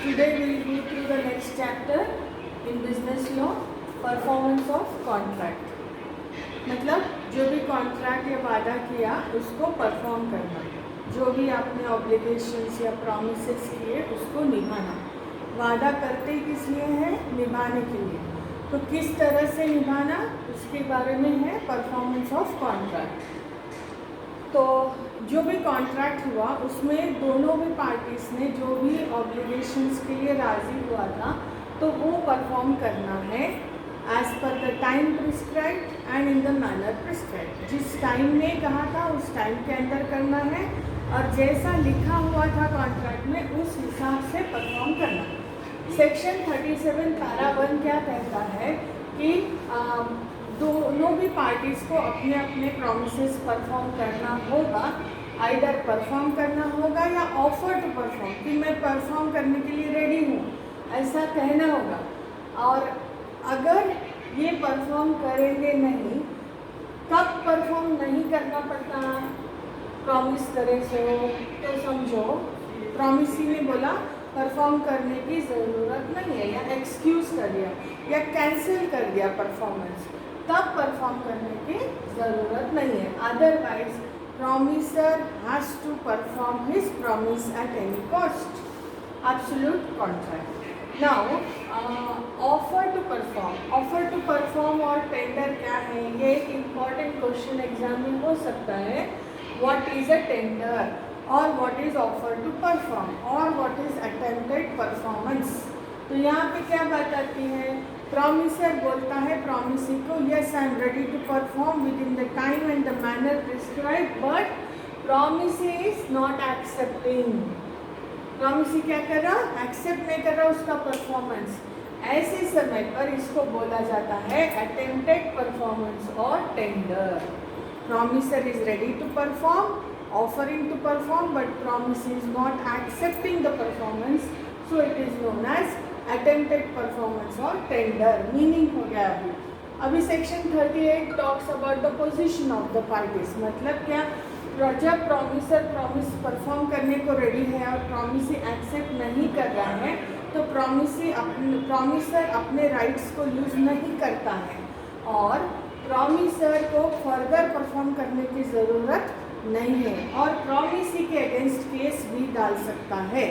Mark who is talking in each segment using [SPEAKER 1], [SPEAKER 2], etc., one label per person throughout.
[SPEAKER 1] Today we will go through the next chapter in business law, performance of contract. मतलब जो भी contract या वादा किया उसको परफॉर्म करना, जो भी आपने ऑब्लिगेशंस या प्रॉमिसेस किए उसको निभाना। वादा करते किस लिए है? निभाने के लिए। तो किस तरह से निभाना उसके बारे में है परफॉर्मेंस ऑफ कॉन्ट्रैक्ट। तो जो भी कॉन्ट्रैक्ट हुआ उसमें दोनों भी पार्टीज ने जो भी ऑब्लिगेशंस के लिए राज़ी हुआ था तो वो परफॉर्म करना है एज पर the time prescribed and in the manner prescribed. जिस टाइम में कहा था उस टाइम के अंदर करना है और जैसा लिखा हुआ था कॉन्ट्रैक्ट में उस हिसाब से परफॉर्म करना। सेक्शन 37 पैरा 1 क्या कहता है कि दोनों भी पार्टीज़ को अपने अपने प्रॉमिसेस परफॉर्म करना होगा। आइदर परफॉर्म करना होगा या ऑफर टू परफॉर्म, कि मैं परफॉर्म करने के लिए रेडी हूँ, ऐसा कहना होगा। और अगर ये परफॉर्म करेंगे नहीं, कब परफॉर्म नहीं करना पड़ता? प्रॉमिस करे तो समझो प्रॉमिसी ने बोला परफॉर्म करने की ज़रूरत नहीं है, या एक्सक्यूज़ कर दिया या कैंसिल कर दिया परफॉर्मेंस, तब परफॉर्म करने की ज़रूरत नहीं है। Otherwise promisor has to perform his promise at any cost. Absolute contract. Now offer to perform, offer to perform और टेंडर क्या है? ये एक इम्पॉर्टेंट क्वेश्चन एग्जाम में हो सकता है। व्हाट इज़ अ टेंडर और what is offer to perform और व्हाट इज़ अटेम्प्टेड परफॉर्मेंस। तो यहाँ पे क्या बात आती है? प्रॉमिसर बोलता है प्रॉमिसी को, yes I am ready to perform within the time and the manner prescribe, but promisee is not accepting. Promisee क्या कर रहा? एक्सेप्ट नहीं कर रहा उसका परफॉर्मेंस। ऐसे समय पर इसको बोला जाता है अटेम्प्टेड परफॉर्मेंस और tender. Promisor is ready to perform, offering to perform, but promise is not accepting the performance, so it is known as attempted performance or tender। Meaning हो गया अभी section 38 talks about the position of the parties. मतलब क्या? जब promiser promise perform करने को ready है और प्रॉमिसी एक्सेप्ट नहीं कर रहा है तो प्रॉमिसर अपने राइट्स को यूज़ नहीं करता है और प्रॉमिसर को फर्दर परफॉर्म करने की ज़रूरत नहीं है और प्रॉमिसी के अगेंस्ट केस भी डाल सकता है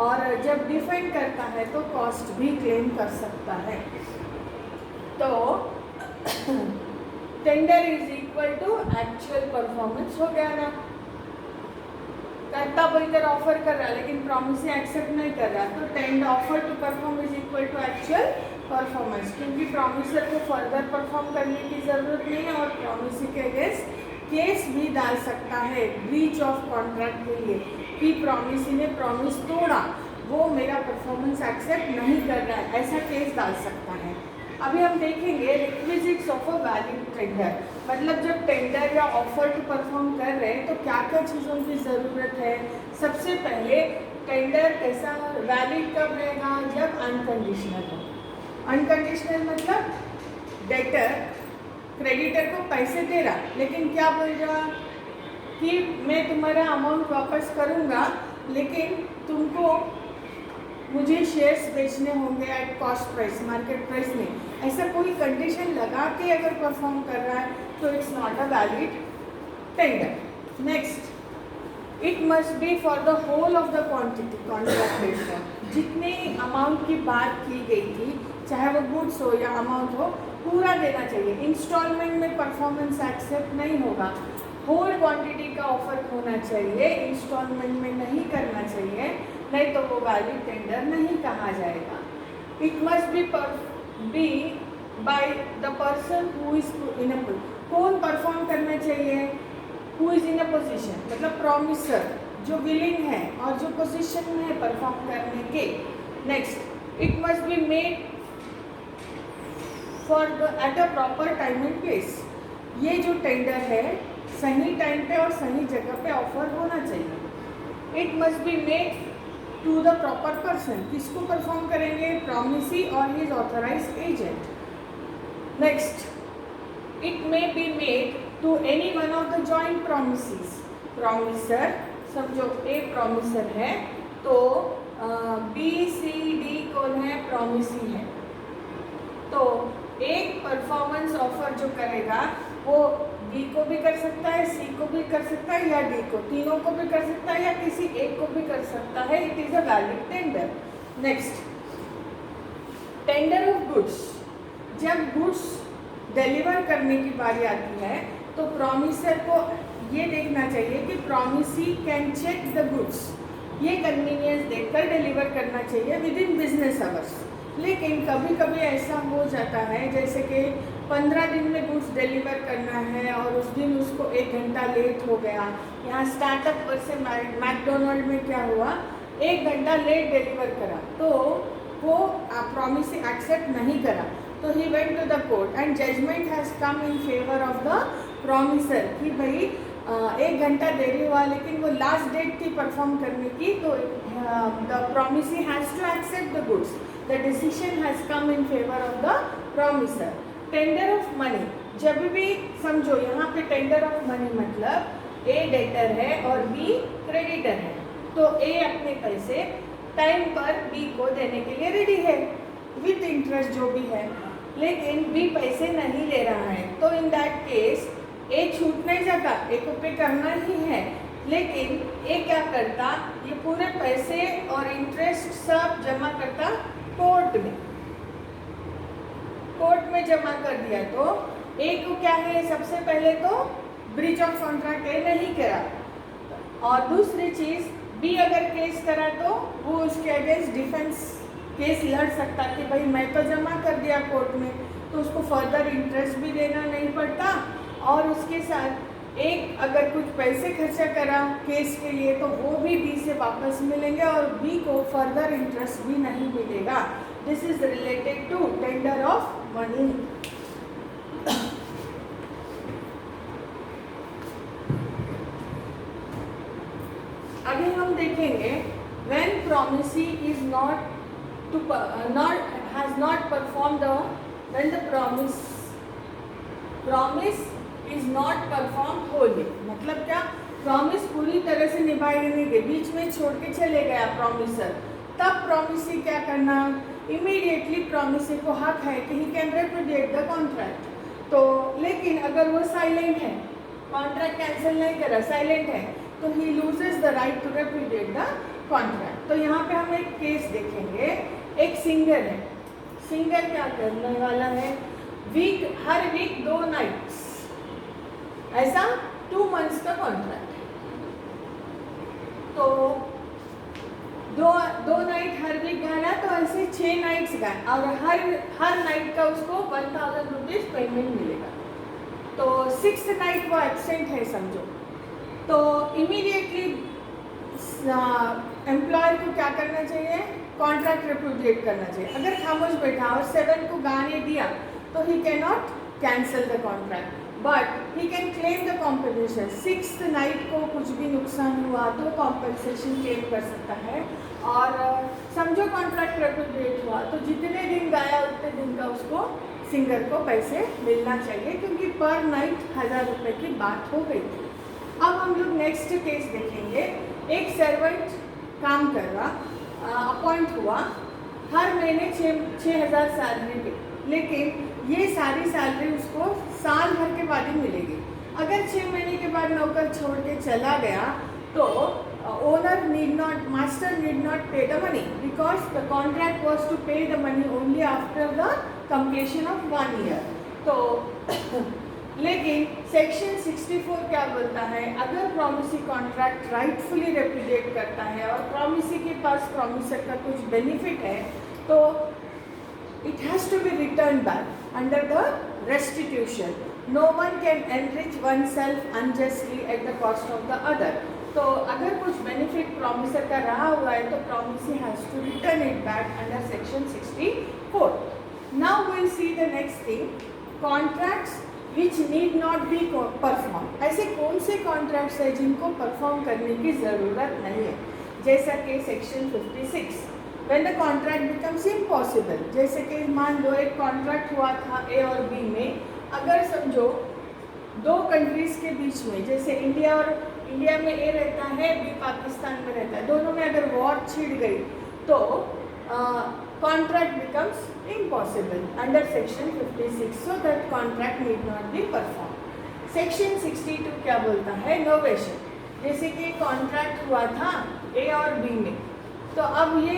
[SPEAKER 1] और जब डिफेंड करता है तो कॉस्ट भी क्लेम कर सकता है। तो tender is equal to actual performance हो गया ना। करता बोलकर ऑफर कर रहा है लेकिन प्रॉमिसी एक्सेप्ट नहीं कर रहा, तो tender offer to perform is equal to actual performance, क्योंकि प्रॉमिसर को फर्दर परफॉर्म करने की ज़रूरत नहीं है और प्रॉमिसी के अगेंस्ट केस भी डाल सकता है ब्रीच ऑफ कॉन्ट्रैक्ट के लिए कि प्रॉमिसी ने प्रॉमिस तोड़ा, वो मेरा परफॉर्मेंस एक्सेप्ट नहीं कर रहा है, ऐसा केस डाल सकता है। अभी हम देखेंगे requisites of a valid tender. मतलब जब टेंडर या ऑफर टू परफॉर्म कर रहे हैं तो क्या क्या चीज़ों की ज़रूरत है? सबसे पहले टेंडर कैसा वैलिड कब रहेगा? जब अनकंडीशनल हो। अनकंडीशनल मतलब डेटर क्रेडिटर को पैसे दे रहा लेकिन क्या बोल रहा कि मैं तुम्हारा अमाउंट वापस करूँगा लेकिन तुमको मुझे शेयर्स बेचने होंगे at cost price, market price में। ऐसा कोई कंडीशन लगा के अगर परफॉर्म कर रहा है तो it's not a valid tender. Next, it must be for the whole of the quantity contract. जितनी अमाउंट की बात की गई थी, चाहे वो गुड्स हो या अमाउंट हो, पूरा देना चाहिए। इंस्टॉलमेंट में परफॉर्मेंस एक्सेप्ट नहीं होगा। होल क्वांटिटी का ऑफर होना चाहिए, इंस्टॉलमेंट में नहीं करना चाहिए, नहीं तो वो वैलिड टेंडर नहीं कहा जाएगा। It must be by the person who is in a, कौन परफॉर्म करना चाहिए? Who is in a position, मतलब प्रॉमिसर जो विलिंग है और जो पोजिशन में है परफॉर्म करने के। Next, it must be made for at a proper time and place. ये जो टेंडर है सही टाइम पे और सही जगह पे ऑफर होना चाहिए। It must be made to the proper person. किसको परफॉर्म करेंगे? प्रॉमिसी और his authorised agent. Next, it may be made to any one of the joint promisees. Promisor समझो ए प्रॉमिसर है तो बी सी डी कौन है, promisee है। तो एक परफॉर्मेंस ऑफर जो करेगा वो बी को भी कर सकता है, सी को भी कर सकता है, या डी को, तीनों को भी कर सकता है, या किसी एक को भी कर सकता है। It is a valid tender. Next, tender of goods. जब गुड्स डिलीवर करने की बारी आती है तो प्रॉमिसर को ये देखना चाहिए कि promisee can check the goods, ये कन्वीनियंस देखकर डिलीवर करना चाहिए विद इन बिजनेस आवर्स। लेकिन कभी कभी ऐसा हो जाता है जैसे कि 15 दिन में गुड्स डिलीवर करना है और उस दिन उसको 1 घंटा लेट हो गया। यहाँ स्टार्टअप पर से मैकडोनल्ड में क्या हुआ, 1 घंटा लेट डिलीवर करा तो वो प्रॉमिसी एक्सेप्ट नहीं करा, तो he went to the court and judgement has come in favour of the promisor कि भाई 1 घंटा देरी हुआ लेकिन वो लास्ट डेट थी परफॉर्म करने की, तो the promisee has to accept the goods. The decision has come in favour of the promisor. Tender of money, जब भी समझो यहाँ पे टेंडर ऑफ मनी मतलब ए डेटर है और बी क्रेडिटर है, तो ए अपने पैसे टाइम पर बी को देने के लिए रेडी है विथ इंटरेस्ट जो भी है, लेकिन बी पैसे नहीं ले रहा है। तो इन दैट केस ए छूट नहीं जाता, ए को पे करना ही है, लेकिन ए क्या करता, ये पूरे पैसे और इंटरेस्ट सब जमा करता कोर्ट में। कोर्ट में जमा कर दिया तो ए को क्या है, सबसे पहले तो ब्रीच ऑफ कॉन्ट्रैक्ट ए नहीं करा, और दूसरी चीज़ बी अगर केस करा तो वो उसके अगेंस्ट डिफेंस केस लड़ सकता कि भाई मैं तो जमा कर दिया कोर्ट में, तो उसको फर्दर इंटरेस्ट भी देना नहीं पड़ता, और उसके साथ एक अगर कुछ पैसे खर्चा करा केस के लिए तो वो भी बी से वापस मिलेंगे और बी को फर्दर इंटरेस्ट भी नहीं मिलेगा। This is related to tender of money. अभी हम देखेंगे when promisee is not to has not perform the when the promise is not perform wholly. मतलब क्या, प्रॉमिस पूरी तरह से निभाई नहीं गई, बीच में छोड़ के चले गया प्रॉमिसर, तब प्रॉमिसी क्या करना, इमीडिएटली प्रॉमिसी को हक है कि he can repudiate the contract. तो लेकिन अगर वो साइलेंट है, कॉन्ट्रैक्ट कैंसिल नहीं करा, साइलेंट है, तो he loses the right to repudiate the contract. तो यहाँ पे हम एक केस देखेंगे। एक सिंगर है, सिंगर क्या करने वाला है, हर वीक 2 नाइट्स, ऐसा 2 मंथ्स का कॉन्ट्रैक्ट है, तो दो नाइट हर वीक गाना, तो ऐसे 6 नाइट्स गाए और हर नाइट का उसको 1000 रुपीज़ पेमेंट मिलेगा। तो 6th नाइट वो एब्सेंट है समझो, तो इमीडिएटली एम्प्लॉयर को क्या करना चाहिए, कॉन्ट्रैक्ट रेपुडिएट करना चाहिए। अगर खामोश बैठा और 7 को गाने दिया तो he can not cancel the contract, but he can claim the compensation. 6th night को कुछ भी नुकसान हुआ तो कॉम्पनसेशन क्लेम कर सकता है, और समझो कॉन्ट्रैक्ट रेपुडिएट हुआ तो जितने दिन गाया उतने दिन का उसको सिंगर को पैसे मिलना चाहिए, क्योंकि पर नाइट 1000 रुपये की बात हो गई थी। अब हम लोग नेक्स्ट केस देखेंगे। एक सर्वेंट काम कर रहा, अपॉइंट हुआ, हर महीने 6000 सैलरी पे, लेकिन ये सारी सैलरी उसको साल भर के बाद ही मिलेगी। अगर 6 महीने के बाद नौकर छोड़ के चला गया तो owner need not, master need not pay the money, because the contract was to pay the money only after the completion of 1 year. तो लेकिन सेक्शन 64 क्या बोलता है, अगर प्रॉमिसी कॉन्ट्रैक्ट राइटफुली रेपुडिएट करता है और प्रॉमिसी के पास प्रॉमिसर का कुछ बेनिफिट है, तो it has to be returned back under the restitution. No one can enrich oneself unjustly at the cost of the other. तो अगर कुछ बेनिफिट प्रॉमिसर का रहा हुआ है तो promisee has to return it back under section 64. Now we'll see the next thing, contracts which need not be performed. ऐसे कौन से कॉन्ट्रैक्ट्स है जिनको परफॉर्म करने की ज़रूरत नहीं है, जैसा कि section 56 when the contract becomes impossible. जैसे कि मान लो एक कॉन्ट्रैक्ट हुआ था ए और बी में, अगर समझो 2 कंट्रीज़ के बीच में, जैसे इंडिया में ए रहता है, बी पाकिस्तान में रहता है, दोनों में अगर वॉर छिड़ गई तो contract becomes impossible under section 56, so that contract need not be performed. Section 62 क्या बोलता है? नोवेशन. जैसे कि कॉन्ट्रैक्ट हुआ था ए और बी में, तो अब ये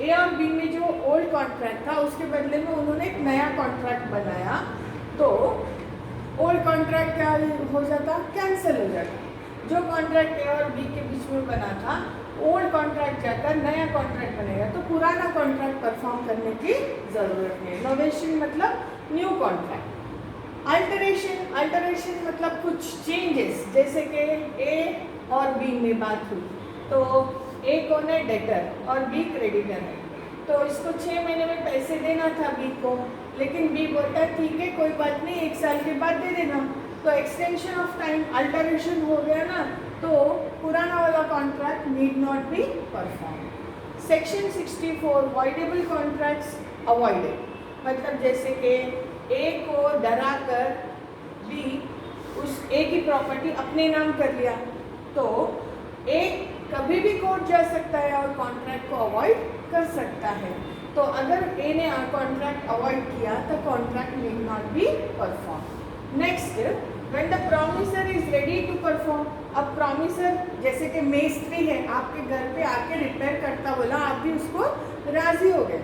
[SPEAKER 1] ए और बी में जो ओल्ड कॉन्ट्रैक्ट था उसके बदले में उन्होंने एक नया कॉन्ट्रैक्ट बनाया, तो ओल्ड कॉन्ट्रैक्ट क्या हो जाता? कैंसिल हो जाता. जो कॉन्ट्रैक्ट ए और बी के बीच में बना था, ओल्ड कॉन्ट्रैक्ट जाकर नया कॉन्ट्रैक्ट बनेगा, तो पुराना कॉन्ट्रैक्ट परफॉर्म करने की ज़रूरत नहीं. नोवेशन मतलब न्यू कॉन्ट्रैक्ट. अल्टरेशन मतलब कुछ चेंजेस, जैसे कि ए और बी में बात हुई, तो ए कौन है? डेटर और बी क्रेडिटर है, तो इसको 6 महीने में पैसे देना था बी को, लेकिन बी बोलता है ठीक है कोई बात नहीं 1 साल के बाद दे देना. तो एक्सटेंशन ऑफ टाइम, अल्टरेशन हो गया ना, तो पुराना वाला contract need not be perform. Section 64 voidable contracts avoided. मतलब जैसे कि ए को डरा कर बी उस ए की प्रॉपर्टी अपने नाम कर लिया, तो ए कभी भी कोर्ट जा सकता है और कॉन्ट्रैक्ट को अवॉइड कर सकता है. तो अगर ए ने कॉन्ट्रैक्ट अवॉइड किया तो contract need not be perform. Next, when the promisor is ready to perform. अब प्रॉमिसर जैसे कि मेस्त्री है, आपके घर पे आके रिपेयर करता बोला, आप भी उसको राजी हो गए.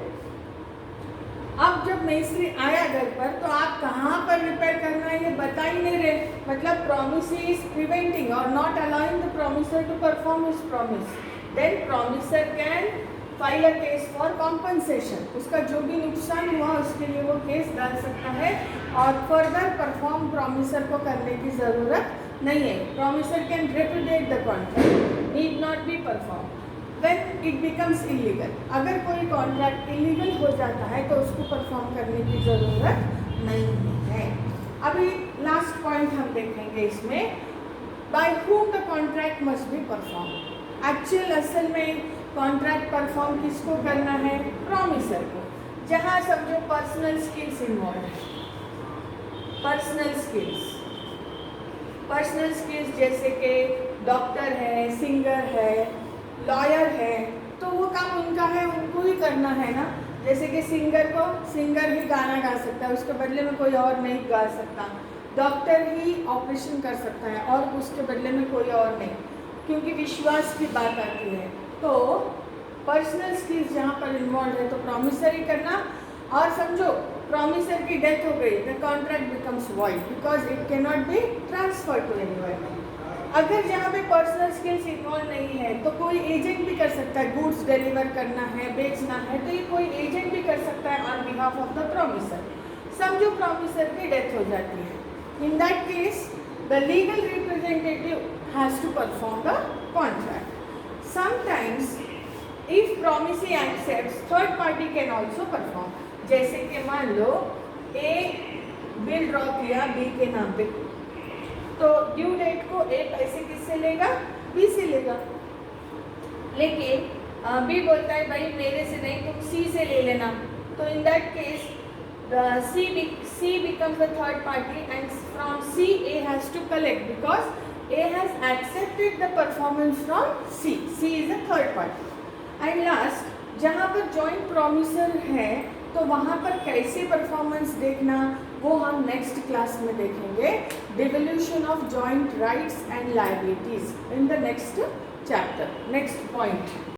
[SPEAKER 1] अब जब मेस्त्री आया घर पर, तो आप कहाँ पर रिपेयर करना है ये बता ही नहीं रहे. मतलब प्रॉमिस इज प्रिवेंटिंग और not allowing the promisor to perform his promise. Then promisor can file a case for compensation. उसका जो भी नुकसान हुआ उसके लिए वो केस डाल सकता है और फर्दर परफॉर्म प्रॉमिसर को करने की ज़रूरत नहीं है. Promiser can रिपुडिएट the contract, need not be perform. When it becomes illegal, अगर कोई कॉन्ट्रैक्ट इलीगल हो जाता है तो उसको परफॉर्म करने की ज़रूरत नहीं है. अभी लास्ट पॉइंट हम देखेंगे इसमें, by whom the contract must be perform. Actual असल में कॉन्ट्रैक्ट परफॉर्म किसको करना है? प्रॉमिसर को. जहाँ समझो पर्सनल स्किल्स इन्वॉल्व है. पर्सनल स्किल्स जैसे कि डॉक्टर है, सिंगर है, लॉयर है, तो वो काम उनका है, उनको ही करना है ना. जैसे कि सिंगर ही गाना गा सकता है, उसके बदले में कोई और नहीं गा सकता. डॉक्टर ही ऑपरेशन कर सकता है और उसके बदले में कोई और नहीं, क्योंकि विश्वास की बात आती है. तो पर्सनल स्किल्स जहाँ पर इन्वॉल्व है तो प्रॉमिसर ही करना. और समझो प्रॉमिसर की डेथ हो गई, the contract becomes void because it can not be transfer to anyone. अगर जहाँ पे पर्सनल स्किल्स इन्वॉल्व नहीं है तो कोई एजेंट भी कर सकता है. गुड्स डिलीवर करना है, बेचना है, तो ये कोई एजेंट भी कर सकता है on behalf of the promisor. समझो प्रॉमिसर की डेथ हो जाती है, in that case the legal representative has to perform the contract. Sometimes if promisee accepts, third party can also perform. जैसे कि मान लो ए बिल ड्रॉ किया बी के नाम पे, तो ड्यू डेट को ए पैसे किससे लेगा? बी से लेगा. लेकिन बी बोलता है भाई मेरे से नहीं, तुम सी से ले लेना. तो in that case she becomes the third party and from C A has to collect because A has accepted the performance from C. C is the third party. And last, जहाँ पर joint promiser है तो वहाँ पर कैसे performance देखना वो हम नेक्स्ट क्लास में देखेंगे. Devolution of joint rights and liabilities in the next chapter. Next point